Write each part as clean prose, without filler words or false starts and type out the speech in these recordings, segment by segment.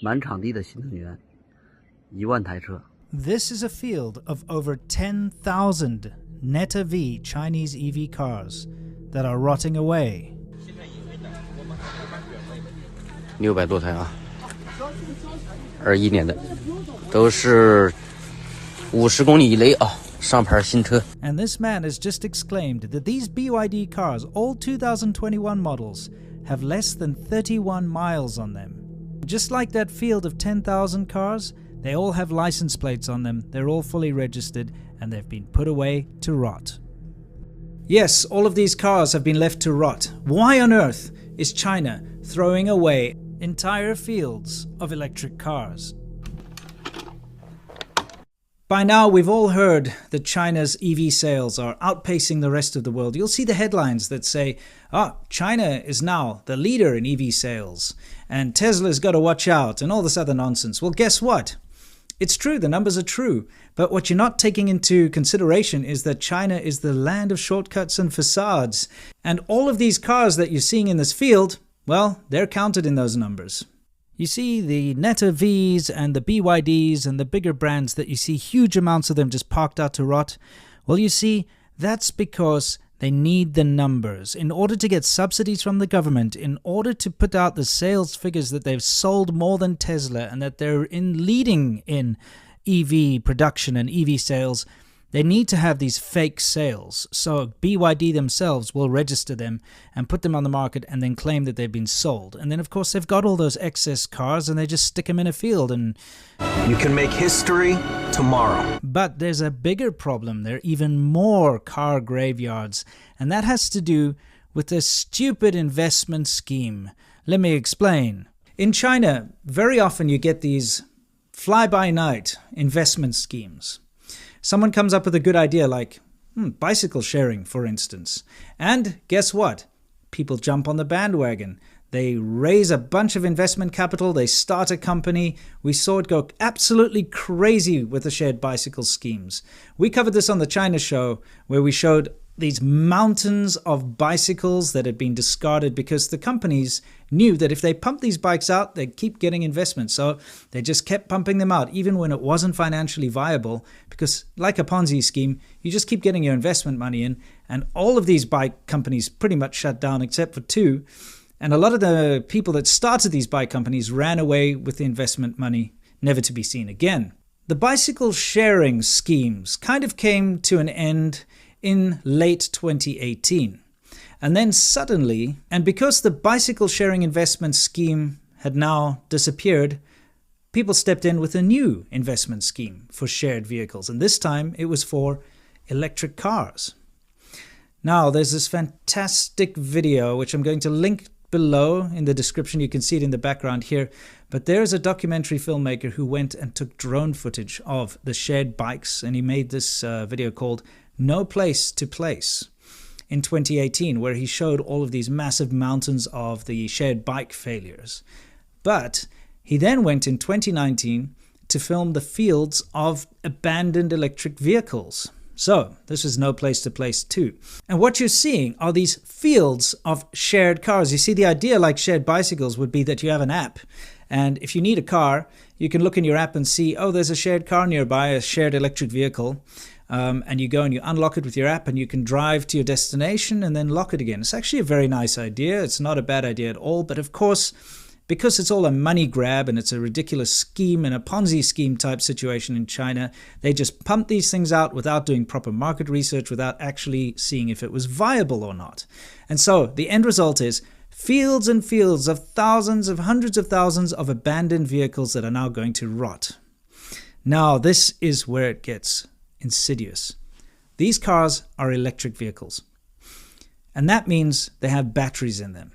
满场地的新能源，1万台车。 This is a field of over 10,000 Neta V Chinese EV cars that are rotting away. 600多台啊，21年的，都是50公里以内啊，上牌新车。 And this man has just exclaimed that these BYD cars, all 2021 models, have less than 31 miles on them. Just like that field of 10,000 cars, they all have license plates on them, they're all fully registered, and they've been put away to rot. Yes, all of these cars have been left to rot. Why on earth is China throwing away entire fields of electric cars? By now, we've all heard that China's EV sales are outpacing the rest of the world. You'll see the headlines that say, China is now the leader in EV sales, and Tesla's got to watch out, and all this other nonsense. Well, guess what? It's true, the numbers are true, but what you're not taking into consideration is that China is the land of shortcuts and facades, and all of these cars that you're seeing in this field, well, they're counted in those numbers. You see the Neta Vs and the BYDs and the bigger brands that you see huge amounts of them just parked out to rot. Well, you see, that's because they need the numbers. In order to get subsidies from the government, in order to put out the sales figures that they've sold more than Tesla and that they're leading in EV production and EV sales, they need to have these fake sales. So BYD themselves will register them and put them on the market and then claim that they've been sold. And then, of course, they've got all those excess cars and they just stick them in a field. And you can make history tomorrow. But there's a bigger problem. There are even more car graveyards. And that has to do with this stupid investment scheme. Let me explain. In China, very often you get these fly-by-night investment schemes. Someone comes up with a good idea like bicycle sharing, for instance. And guess what? People jump on the bandwagon. They raise a bunch of investment capital. They start a company. We saw it go absolutely crazy with the shared bicycle schemes. We covered this on the China show where we showed these mountains of bicycles that had been discarded because the companies knew that if they pumped these bikes out, they'd keep getting investment. So they just kept pumping them out, even when it wasn't financially viable, because like a Ponzi scheme, you just keep getting your investment money in, and all of these bike companies pretty much shut down except for 2. And a lot of the people that started these bike companies ran away with the investment money, never to be seen again. The bicycle sharing schemes kind of came to an end in late 2018. And then suddenly, and because the bicycle sharing investment scheme had now disappeared, people stepped in with a new investment scheme for shared vehicles. And this time it was for electric cars. Now, there's this fantastic video, which I'm going to link below in the description. You can see it in the background here. But there's a documentary filmmaker who went and took drone footage of the shared bikes. And he made this video called No Place to Place in 2018, where he showed all of these massive mountains of the shared bike failures. But he then went in 2019 to film the fields of abandoned electric vehicles. So this is No Place to Place 2. And what you're seeing are these fields of shared cars. You see, the idea, like shared bicycles, would be that you have an app. And if you need a car, you can look in your app and see, oh, there's a shared car nearby, a shared electric vehicle. And you go and you unlock it with your app and you can drive to your destination and then lock it again. It's actually a very nice idea. It's not a bad idea at all. But of course, because it's all a money grab and it's a ridiculous scheme and a Ponzi scheme type situation in China, they just pump these things out without doing proper market research, without actually seeing if it was viable or not. And so the end result is fields and fields of thousands of hundreds of thousands of abandoned vehicles that are now going to rot. Now, this is where it gets insidious. These cars are electric vehicles, and that means they have batteries in them.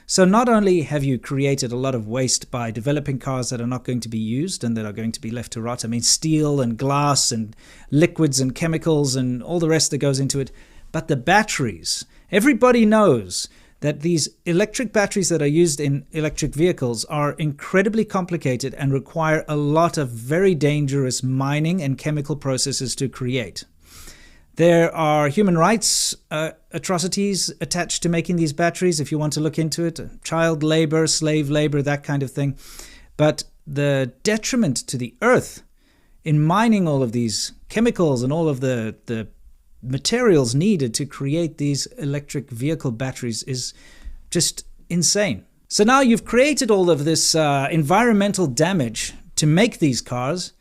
So not only have you created a lot of waste by developing cars that are not going to be used and that are going to be left to rot, I mean steel and glass and liquids and chemicals and all the rest that goes into it, but the batteries. Everybody knows that these electric batteries that are used in electric vehicles are incredibly complicated and require a lot of very dangerous mining and chemical processes to create. There are human rights atrocities attached to making these batteries, if you want to look into it, child labor, slave labor, that kind of thing. But the detriment to the earth in mining all of these chemicals and all of the materials needed to create these electric vehicle batteries is just insane. So now you've created all of this environmental damage to make these cars,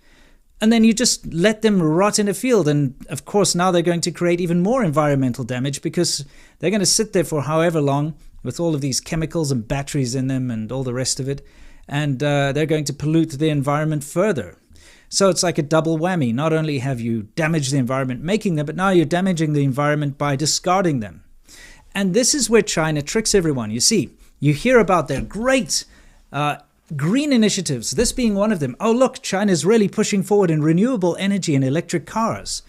and then you just let them rot in a field. And of course, now they're going to create even more environmental damage because they're going to sit there for however long with all of these chemicals and batteries in them and all the rest of it. And they're going to pollute the environment further. So it's like a double whammy. Not only have you damaged the environment making them, but now you're damaging the environment by discarding them. And this is where China tricks everyone. You see, you hear about their great green initiatives, this being one of them. Oh, look, China's really pushing forward in renewable energy and electric cars.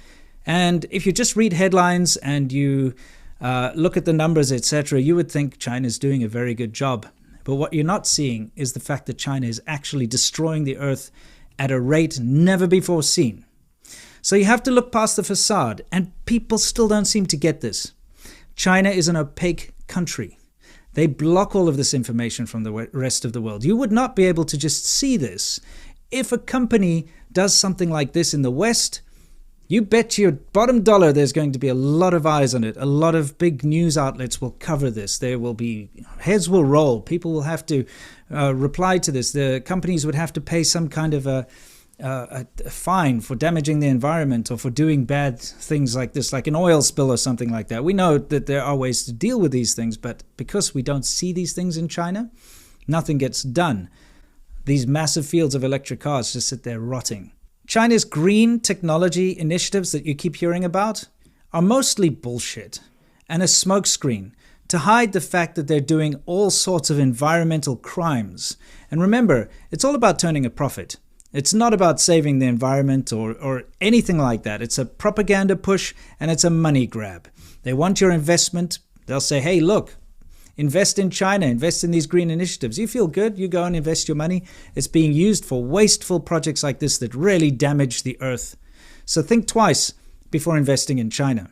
And if you just read headlines and you look at the numbers, etc., you would think China's doing a very good job. But what you're not seeing is the fact that China is actually destroying the earth at a rate never before seen. So you have to look past the facade, and people still don't seem to get this. China is an opaque country. They block all of this information from the rest of the world. You would not be able to just see this. If a company does something like this in the West, you bet your bottom dollar there's going to be a lot of eyes on it. A lot of big news outlets will cover this. There will be, heads will roll. People will have to reply to this. The companies would have to pay some kind of a fine for damaging the environment or for doing bad things like this, like an oil spill or something like that. We know that there are ways to deal with these things, but because we don't see these things in China, nothing gets done. These massive fields of electric cars just sit there rotting. China's green technology initiatives that you keep hearing about are mostly bullshit and a smokescreen to hide the fact that they're doing all sorts of environmental crimes. And remember, it's all about turning a profit. It's not about saving the environment or anything like that. It's a propaganda push and it's a money grab. They want your investment. They'll say, hey, look, invest in China, invest in these green initiatives. You feel good, you go and invest your money. It's being used for wasteful projects like this that really damage the earth. So think twice before investing in China.